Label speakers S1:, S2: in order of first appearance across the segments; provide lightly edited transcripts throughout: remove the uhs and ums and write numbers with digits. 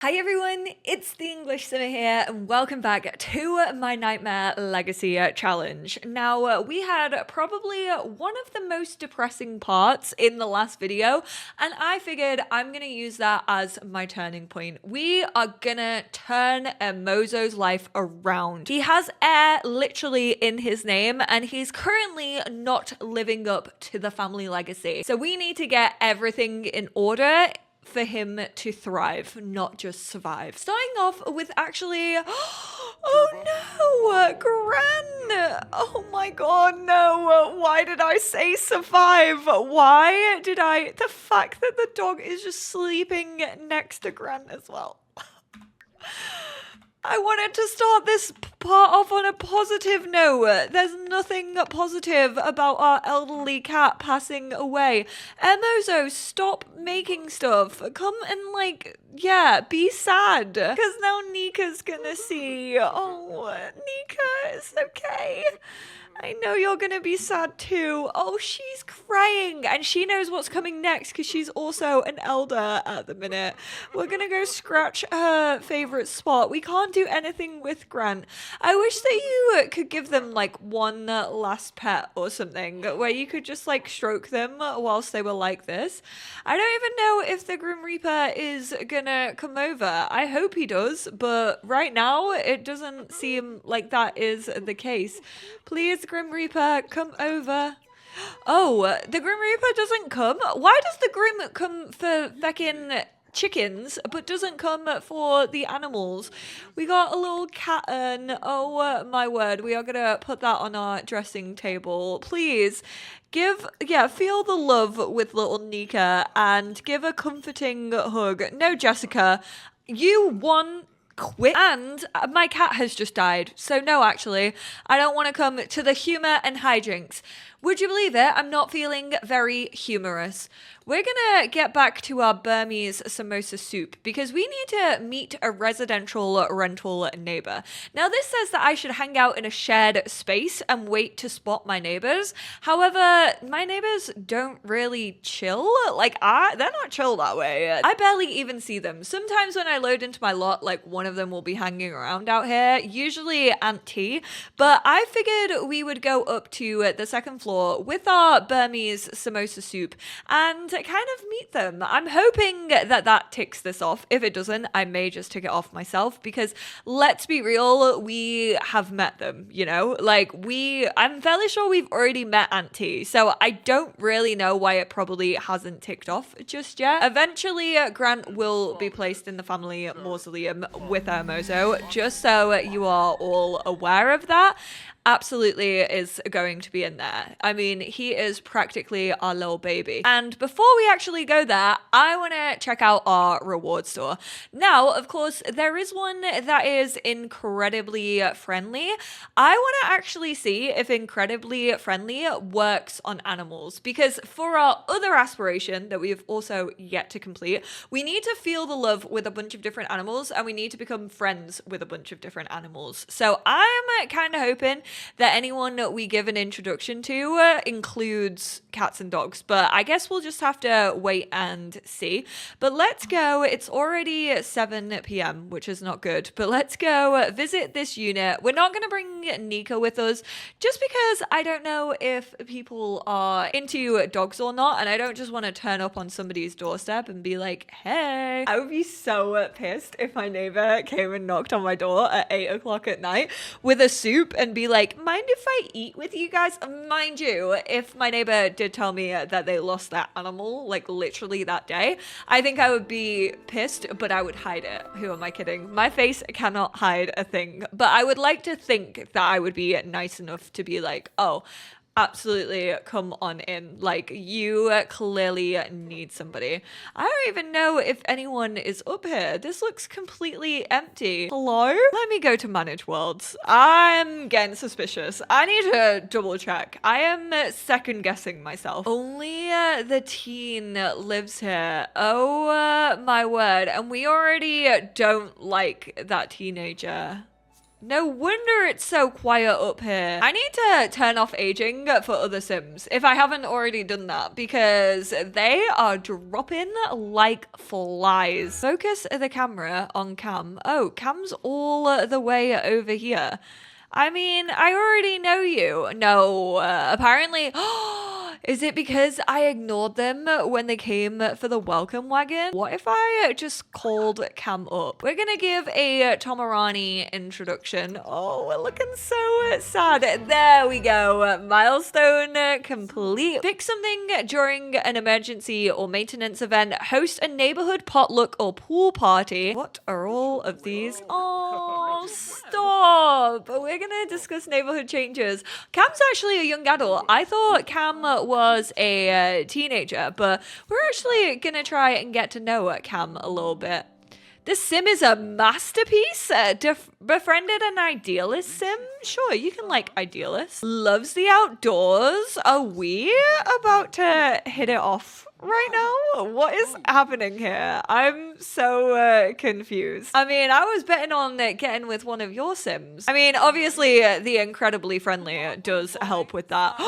S1: Hi everyone, it's the EnglishSimmer here and welcome back to my Nightmare Legacy Challenge. Now, we had probably one of the most depressing parts in the last video, and I figured I'm gonna use that as my turning point. We are gonna turn Mozo's life around. He has heir literally in his name, and he's currently not living up to the family legacy. So we need to get everything in order for him to thrive, not just survive. Starting off with actually, oh no, Gran! Oh my god, no, why did I say survive? Why did the fact that the dog is just sleeping next to Gran as well. I wanted to start this part off on a positive note. There's nothing positive about our elderly cat passing away. Mozo, stop making stuff. Come and be sad. Because now Nika's gonna see. Oh, Nika, it's okay. I know you're gonna be sad too. Oh, she's crying and she knows what's coming next because she's also an elder at the minute. We're gonna go scratch her favorite spot. We can't do anything with Grant. I wish that you could give them like one last pet or something where you could just like stroke them whilst they were like this. I don't even know if the Grim Reaper is gonna come over. I hope he does, but right now it doesn't seem like that is the case. Please, Grim Reaper, come over. Oh, the Grim Reaper doesn't come? Why does the Grim come for feckin' chickens, but doesn't come for the animals? We got a little cat urn. Oh my word, we are gonna put that on our dressing table. Please, feel the love with little Nika and give a comforting hug. No, Jessica, you won. Quit. And my cat has just died. So no, actually, I don't want to come to the humor and hijinks. Would you believe it? I'm not feeling very humorous. We're gonna get back to our Burmese samosa soup because we need to meet a residential rental neighbor. Now, this says that I should hang out in a shared space and wait to spot my neighbors. However, my neighbors don't really chill. They're not chill that way. I barely even see them. Sometimes when I load into my lot, like one of them will be hanging around out here, usually Aunt T, but I figured we would go up to the second floor with our Burmese samosa soup and kind of meet them. I'm hoping that ticks this off. If it doesn't, I may just tick it off myself because let's be real, we have met them, you know? I'm fairly sure we've already met Auntie, so I don't really know why it probably hasn't ticked off just yet. Eventually, Grant will be placed in the family mausoleum with Mozo, just so you are all aware of that. Absolutely is going to be in there. I mean, he is practically our little baby. And before we actually go there, I want to check out our reward store. Now, of course, there is one that is incredibly friendly. I want to actually see if incredibly friendly works on animals, because for our other aspiration that we've also yet to complete, we need to feel the love with a bunch of different animals and we need to become friends with a bunch of different animals. So I'm kind of hoping that anyone we give an introduction to includes cats and dogs, but I guess we'll just have to wait and see. But let's go. It's already 7 p.m, which is not good, but let's go visit this unit. We're not going to bring Nika with us just because I don't know if people are into dogs or not, and I don't just want to turn up on somebody's doorstep and be like, hey. I would be so pissed if my neighbor came and knocked on my door at 8 o'clock at night with a soup and be like, mind if I eat with you guys? Mind you, if my neighbor did tell me that they lost their animal, like literally that day, I think I would be pissed, but I would hide it. Who am I kidding? My face cannot hide a thing, but I would like to think that I would be nice enough to be like, oh, absolutely, come on in. Like, you clearly need somebody. I don't even know if anyone is up here. This looks completely empty. Hello? Let me go to manage worlds. I'm getting suspicious. I need to double check. I am second guessing myself. Only the teen lives here. Oh my word. And we already don't like that teenager. No wonder it's so quiet up here. I need to turn off aging for other Sims if I haven't already done that, because they are dropping like flies. Focus the camera on Cam. Oh, Cam's all the way over here. I mean, I already know you. No, apparently. Is it because I ignored them when they came for the welcome wagon? What if I just called Cam up? We're gonna give a Tomarani introduction. Oh, we're looking so sad. There we go. Milestone complete. Fix something during an emergency or maintenance event. Host a neighborhood potluck or pool party. What are all of these? Oh, stop. We're gonna discuss neighborhood changes. Cam's actually a young adult. I thought Cam was a teenager, but we're actually gonna try and get to know Cam a little bit. This sim is a masterpiece. Befriended an idealist sim? Sure, you can like idealist. Loves the outdoors. Are we about to hit it off right now? What is happening here? I'm so confused. I mean, I was betting on getting with one of your sims. I mean, obviously, the incredibly friendly does help with that.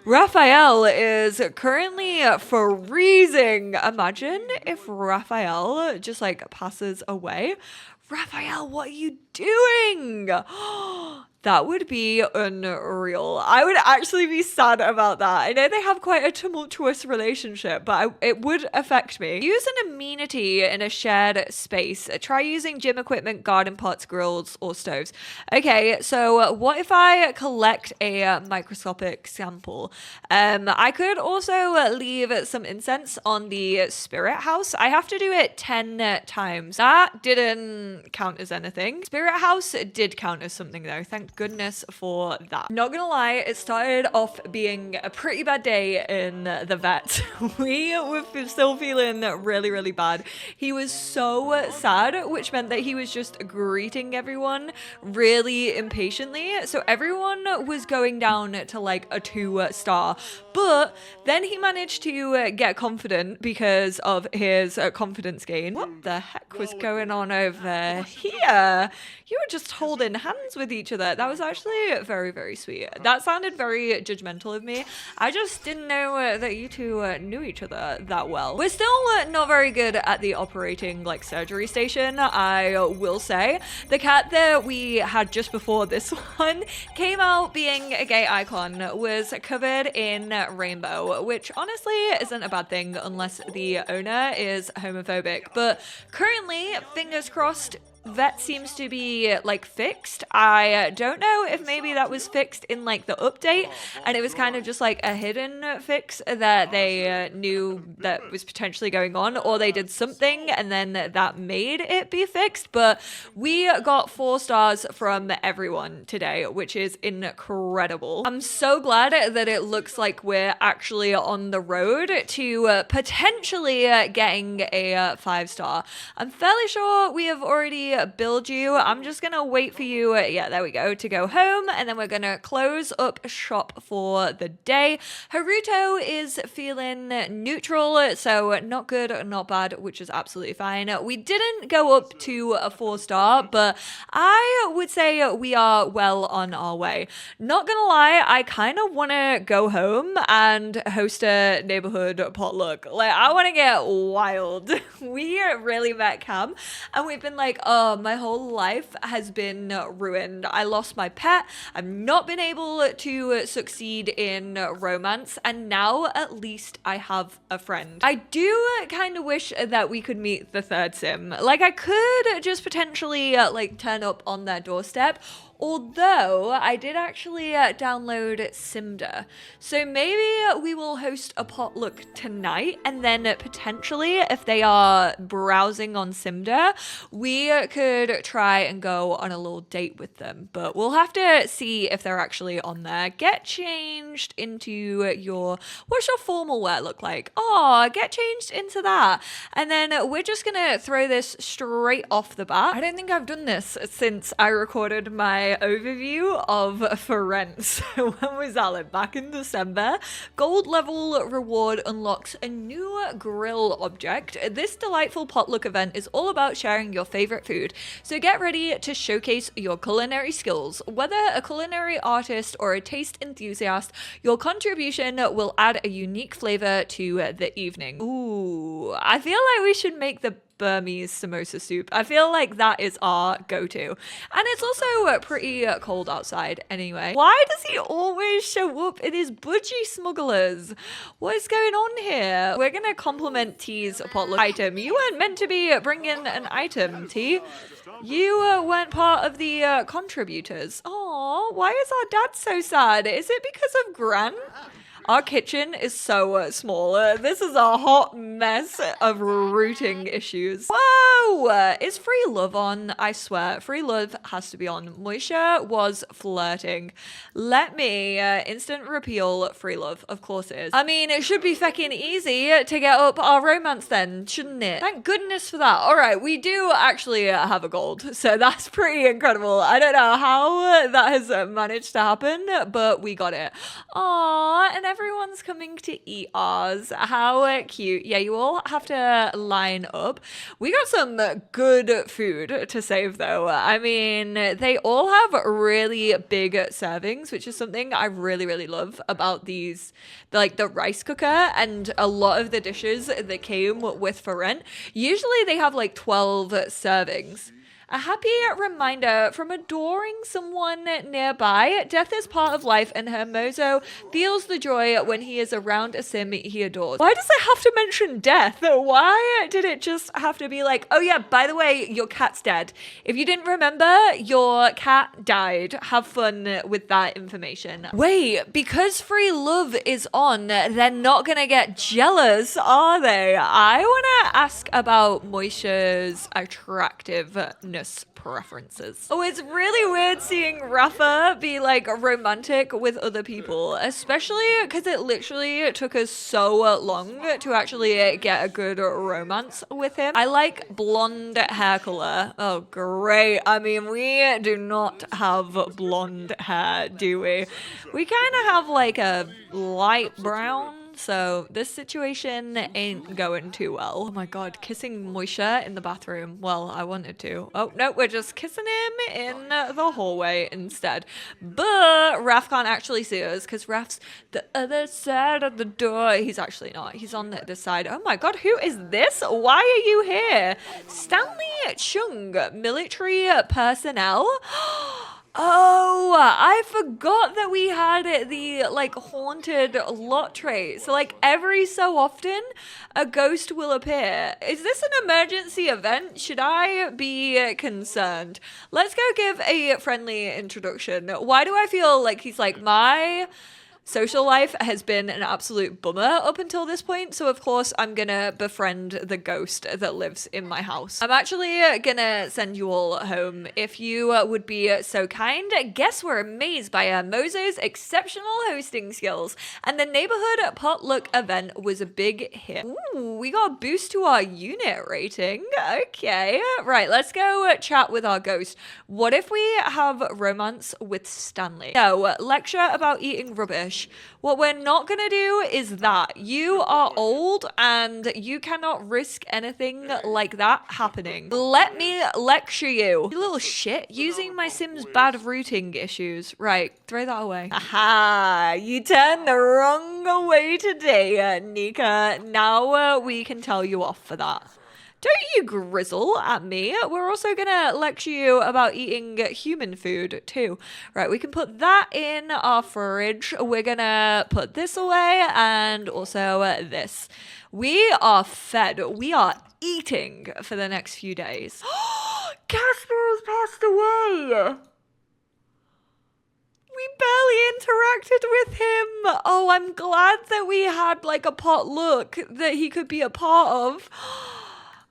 S1: Raphael is currently freezing. Imagine if Raphael just like passes away. Raphael, what are you doing? That would be unreal. I would actually be sad about that. I know they have quite a tumultuous relationship, but it would affect me. Use an amenity in a shared space. Try using gym equipment, garden pots, grills, or stoves. Okay, so what if I collect a microscopic sample? I could also leave some incense on the spirit house. I have to do it 10 times. That didn't count as anything. Spirit house did count as something though. Thank goodness for that. Not gonna lie, it started off being a pretty bad day in the vet. We were still feeling really bad. He was so sad, which meant that he was just greeting everyone really impatiently. So everyone was going down to like a 2-star, but then he managed to get confident because of his confidence gain. What the heck was going on over here? You were just holding hands with each other. That was actually very sweet. That sounded very judgmental of me. I just didn't know that you two knew each other that well. We're still not very good at the operating like surgery station, I will say. The cat that we had just before this one came out being a gay icon, was covered in rainbow, which honestly isn't a bad thing unless the owner is homophobic. But currently, fingers crossed, vet seems to be like fixed. I don't know if maybe that was fixed in like the update and it was kind of just like a hidden fix that they knew that was potentially going on, or they did something and then that made it be fixed. But we got 4 stars from everyone today, which is incredible. I'm so glad that it looks like we're actually on the road to potentially getting a 5-star. I'm fairly sure we have already billed you. I'm just gonna wait for you, yeah, there we go, to go home, and then we're gonna close up shop for the day. Haruto is feeling neutral, so not good, not bad, which is absolutely fine. We didn't go up to a 4-star, but I would say we are well on our way. Not gonna lie, I kind of want to go home and host a neighborhood potluck. Like, I want to get wild. We really met Cam, and we've been like, oh, my whole life has been ruined. I lost my pet. I've not been able to succeed in romance, and now at least I have a friend. I do kind of wish that we could meet the 3rd sim. Like, I could just potentially like turn up on their doorstep. Although I did actually download Simder. So maybe we will host a potluck tonight, and then potentially if they are browsing on Simder, we could try and go on a little date with them. But we'll have to see if they're actually on there. Get changed into your, what's your formal wear look like? Oh, get changed into that. And then we're just gonna throw this straight off the bat. I don't think I've done this since I recorded my my overview of for rent. So when was that? Back in December. Gold level reward unlocks a new grill object. This delightful potluck event is all about sharing your favorite food. So get ready to showcase your culinary skills. Whether a culinary artist or a taste enthusiast, your contribution will add a unique flavor to the evening. Ooh, I feel like we should make the Burmese samosa soup. I feel like that is our go-to. And it's also pretty cold outside anyway. Why does he always show up in his budgie smugglers? What is going on here? We're gonna compliment T's potluck item. You weren't meant to be bringing an item, T. You weren't part of the contributors. Oh, why is our dad so sad? Is it because of Gran? Our kitchen is so small. This is a hot mess of rooting issues. Whoa! Is free love on? I swear, free love has to be on. Moisha was flirting. Let me instant repeal free love. Of course it is. I mean, it should be fucking easy to get up our romance then, shouldn't it? Thank goodness for that. All right, we do actually have a gold, so that's pretty incredible. I don't know how that has managed to happen, but we got it. Aww, and everyone's coming to eat ours. How cute. Yeah, you all have to line up. We got some good food to save though. I mean, they all have really big servings, which is something I really love about these, like the rice cooker and a lot of the dishes that came with for rent. Usually they have like 12 servings. A happy reminder from adoring someone nearby. Death is part of life, and Hermoso feels the joy when he is around a sim he adores. Why does it have to mention death? Why did it just have to be like, oh yeah, by the way, your cat's dead. If you didn't remember, your cat died. Have fun with that information. Wait, because free love is on, they're not gonna get jealous, are they? I wanna ask about Moisha's attractiveness preferences. Oh, it's really weird seeing Rafa be like romantic with other people, especially because it literally took us so long to actually get a good romance with him. I like blonde hair color. Oh, great. I mean, we do not have blonde hair, do we? We kind of have like a light brown. So this situation ain't going too well. Oh my god, kissing Moisha in the bathroom. Well, I wanted to. Oh no, we're just kissing him in the hallway instead. But Raf can't actually see us because Raf's the other side of the door. He's actually not. He's on this side. Oh my god, who is this? Why are you here? Stanley Chung, military personnel. Oh, I forgot that we had the like haunted lot trait. So like every so often a ghost will appear. Is this an emergency event? Should I be concerned? Let's go give a friendly introduction. Why do I feel like he's like my social life has been an absolute bummer up until this point, so of course I'm gonna befriend the ghost that lives in my house. I'm actually gonna send you all home if you would be so kind. Guests were amazed by Mozo's exceptional hosting skills, and the neighborhood potluck event was a big hit. Ooh, we got a boost to our unit rating. Okay, right, let's go chat with our ghost. What if we have romance with Stanley? No, lecture about eating rubbish. What we're not gonna do is that. You are old and you cannot risk anything like that happening. Let me lecture you. You little shit, using my Sim's bad routing issues. Right, throw that away. Aha, you turned the wrong way today, Nika. Now we can tell you off for that. Don't you grizzle at me. We're also gonna lecture you about eating human food too. Right, we can put that in our fridge. We're gonna put this away and also this. We are fed. We are eating for the next few days. Casper has passed away. We barely interacted with him. Oh, I'm glad that we had like a potluck that he could be a part of.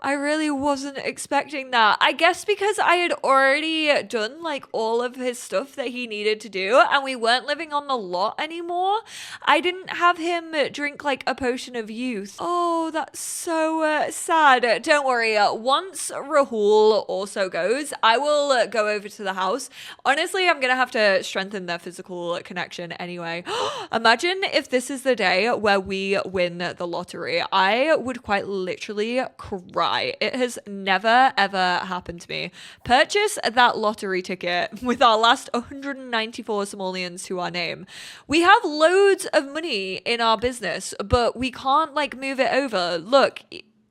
S1: I really wasn't expecting that. I guess because I had already done like all of his stuff that he needed to do and we weren't living on the lot anymore, I didn't have him drink like a potion of youth. Oh, that's so sad. Don't worry. Once Rahul also goes, I will go over to the house. Honestly, I'm going to have to strengthen their physical connection anyway. Imagine if this is the day where we win the lottery. I would quite literally cry. It has never ever happened to me. Purchase that lottery ticket with our last 194 simoleons to our name. We have loads of money in our business, but we can't like move it over. Look,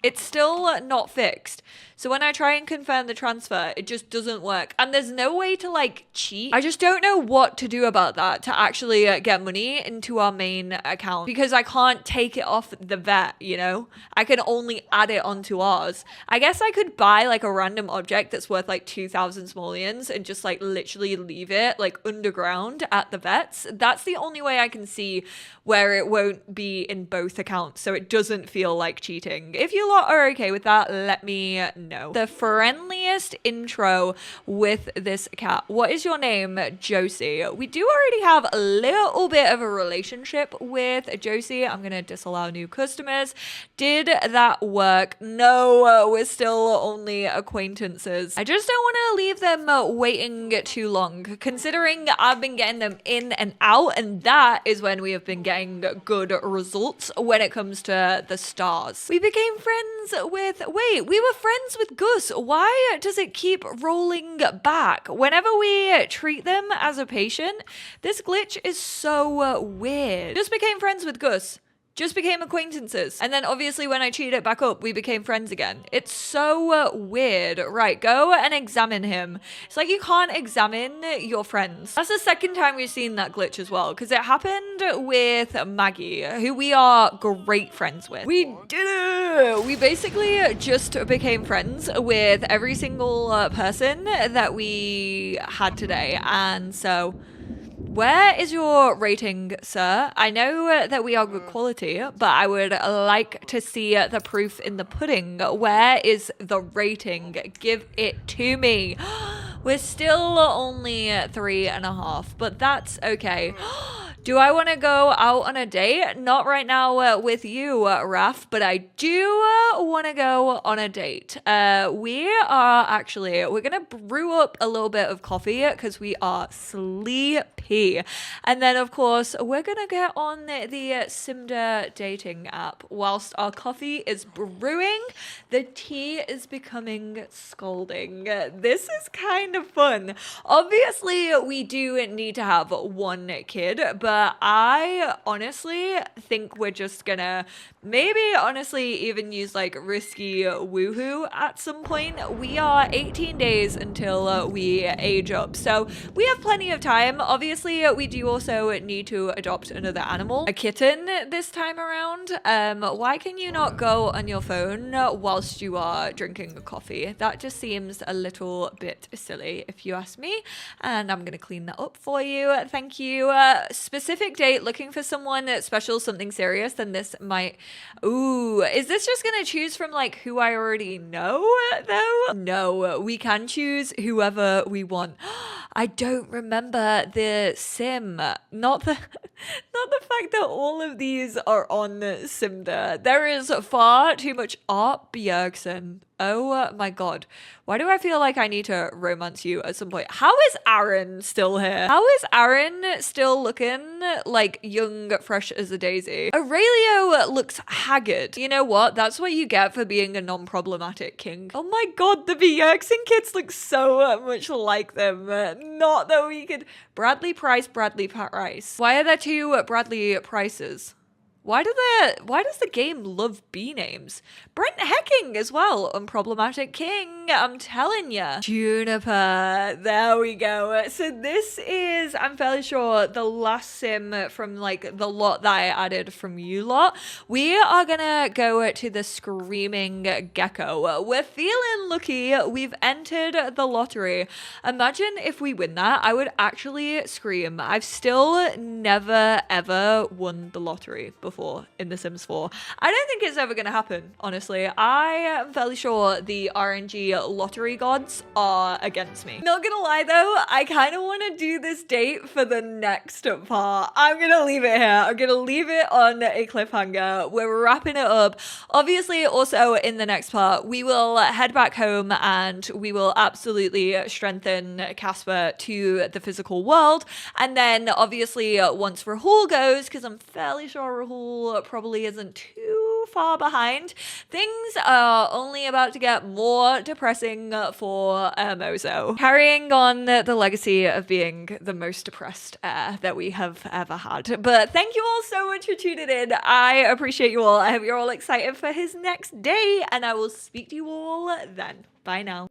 S1: it's still not fixed. So when I try and confirm the transfer, it just doesn't work. And there's no way to like cheat. I just don't know what to do about that to actually get money into our main account because I can't take it off the vet, you know? I can only add it onto ours. I guess I could buy like a random object that's worth like 2,000 simoleons and just like literally leave it like underground at the vets. That's the only way I can see where it won't be in both accounts so it doesn't feel like cheating. If you lot are okay with that, let me know. The friendliest intro with this cat. What is your name? Josie. We do already have a little bit of a relationship with Josie. I'm gonna disallow new customers. Did that work? No, we're still only acquaintances. I just don't want to leave them waiting too long, considering I've been getting them in and out, and that is when we have been getting good results when it comes to the stars. We became friends with, wait, we were friends with Gus. Why does it keep rolling back? Whenever we treat them as a patient, this glitch is so weird. Just became friends with Gus. Just became acquaintances. And then obviously when I cheat it back up, we became friends again. It's so weird. Right, go and examine him. It's like you can't examine your friends. That's the second time we've seen that glitch as well, because it happened with Maggie, who we are great friends with. We did it! We basically just became friends with every single person that we had today. And so... where is your rating, sir? I know that we are good quality, but I would like to see the proof in the pudding. Where is the rating? Give it to me. We're still only 3.5, but that's okay. Do I want to go out on a date? Not right now with you, Raf, but I do want to go on a date. We're going to brew up a little bit of coffee because we are sleepy. And then, of course, we're going to get on the Simder dating app. Whilst our coffee is brewing, the tea is becoming scalding. This is kind of fun. Obviously, we do need to have one kid, but I honestly think we're just gonna maybe honestly even use like risky woohoo at some point. We are 18 days until we age up, so we have plenty of time. Obviously, we do also need to adopt another animal, a kitten this time around. Why can you not go on your phone whilst you are drinking a coffee? That just seems a little bit silly if you ask me, and I'm gonna clean that up for you. Thank you. Specific date, looking for someone special, something serious, then this might... Ooh, is this just gonna choose from like who I already know though? No, we can choose whoever we want. I don't remember the sim. Not the fact that all of these are on Simder. There is far too much Art Bjergsen. Oh my god. Why do I feel like I need to romance you at some point? How is Aaron still here? How is Aaron still looking like young, fresh as a daisy? Aurelio looks haggard. You know what? That's what you get for being a non-problematic king. Oh my god, the Bjergsen kids look so much like them. Not that we could... Bradley Price, Bradley Price. Why are there two Bradley Prices? Why does the game love B names? Brent Hecking as well. Unproblematic king, I'm telling ya. Juniper, there we go. So this is, I'm fairly sure, the last sim from like the lot that I added from you lot. We are gonna go to the Screaming Gecko. We're feeling lucky. We've entered the lottery. Imagine if we win that, I would actually scream. I've still never ever won the lottery before. before in The Sims 4. I don't think it's ever going to happen, honestly. I am fairly sure the RNG lottery gods are against me. Not gonna lie though, I kind of want to do this date for the next part. I'm gonna leave it here. I'm gonna leave it on a cliffhanger. We're wrapping it up. Obviously, also in the next part, we will head back home and we will absolutely strengthen Casper to the physical world. And then obviously once Rahul goes, because I'm fairly sure Rahul probably isn't too far behind, things are only about to get more depressing for Mozo, carrying on the legacy of being the most depressed heir that we have ever had. But thank you all so much for tuning in. I appreciate you all. I hope you're all excited for his next day, and I will speak to you all then. Bye now.